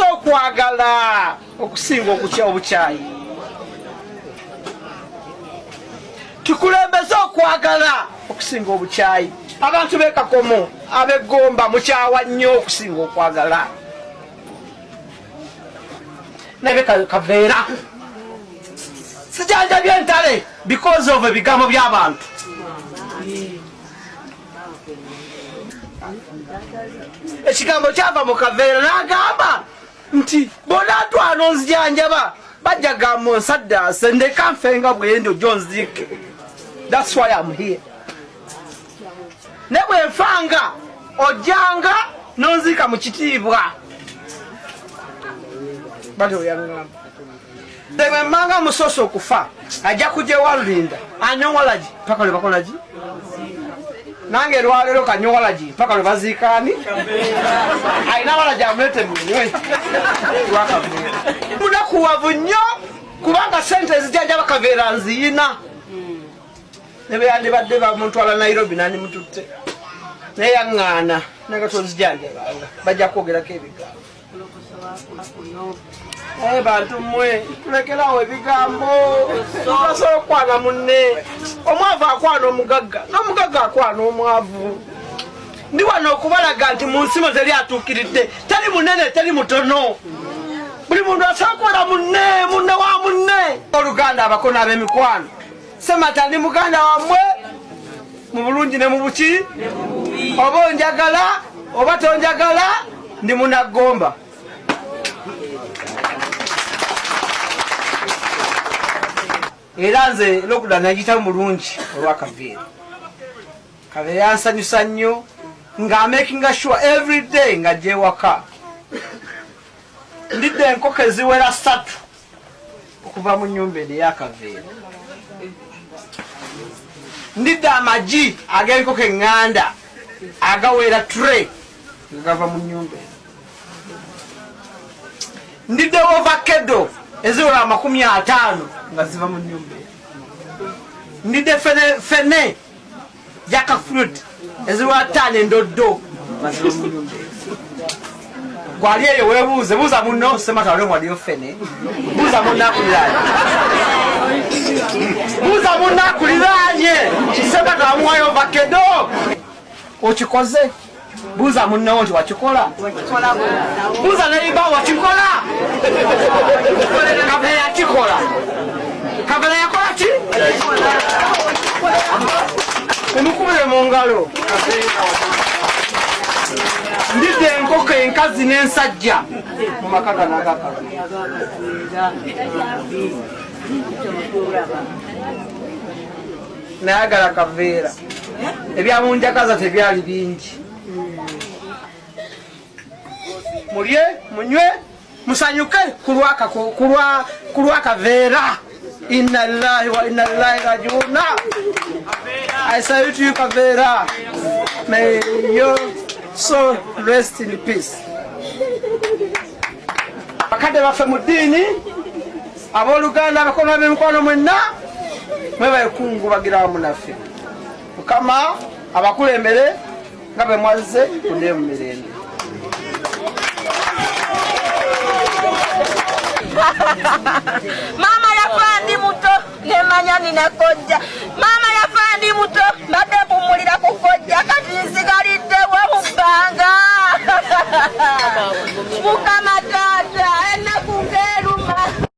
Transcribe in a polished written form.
Okwagala okusinga okutya obukyayi. Tukulembeze okwagala okusinga obukyayi. Abantu b'Ekakomo ab'Egomba mukyawa nnyo okusinga okwagala. Nebe Kaveera sijanja byentale because of ebigambo by'abantu. Ekigambo kyava mu Kaveera n'agamba nti bona twano nzijanjaba bajjaga mu nsaddaase ndeka nfenga bwendo jonzike. That's why I'm here. Ne bwe nfanga ojjanga nonzika mu kitiibwa. Bali oyangamba. Debe manga musoso okufa ajja kujja walinda anyowalaji paka lwe bakolaji. Nange lwalero kanyowalaji paka lwe baziikaani. Ayina walaji amulete mwenyewe. Munakuwavu nnyo kubanga sente ezijanja Kaveera nziyina. Nebe yandibadde bamutwala Nairobi nani mututte. Naye yaŋŋaana naga tonzijanja bajja kwogerako ebigambo. Bantu mmwe tulekerawo ebigambo. Tusobola okwana munne. Omwavu akwana omugagga n'omugagga akwana omwavu. Ndi wano okubalaga nti mu nsi teri atuukiridde, teri munene teri mutono. Buli muntu asakola munne wa munne. Oluganda abakono ab'emikwano semata ndi muganda wammwe mu bulungi ne mu buki. Oba onjagala oba tonjagala ndi Munagomba. Era nze lokuda nagita mulungi olwa Kaveera. Kaveera yansanyusa nnyo nga making sure every day nga gye waka. Ndidde enkoko eziwera 3 okuva mu nnyumba eya Kaveera. Ndidde amagi ag'enkoko eŋŋanda agawera 3 gava mu nnyumba. Ndidde ovacado eziwera 50 nga ziva mu nnyumba. Ndidde fene jackfruit eziwera 5 endoddo nga ziva mu nnyumba. Gwali eyo weebuuze buuza munno semata wali mwaliyo fene. Buuza munno akuliraanye. Buuza munno akuliraanye semata wamuwayo ovacado. Okikoze buuza munno nti wakikola. Buuza nayiba wakikola. Kaveera yakikola. Kaveera yakola ki? Emukubire mu ngalo. Ndidde enkoko enkazi n'ensajja mu maka gano agakala. Nayagala Kaveera. Ebyamunjagaza tebyali bingi. Mulye, munywe, musanyuke kulwa Kaveera. Inna lillahi wa inna ilaihi raji'un. I salute you Kaveera. May your soul rest in peace. Bakadde baffe mu ddiini abooluganda abakono ab'emikwano mwenna mwe bekungubagira wamu naffe. Mukama abakulembere nga bwe mwazze kudde mu mirembe. Mama yafa ndi muto nemanya nina kojja. Mama yafa ndi muto mbadde mpumulira ku kojja kati nsigalidde wa mu bbanga. Mukama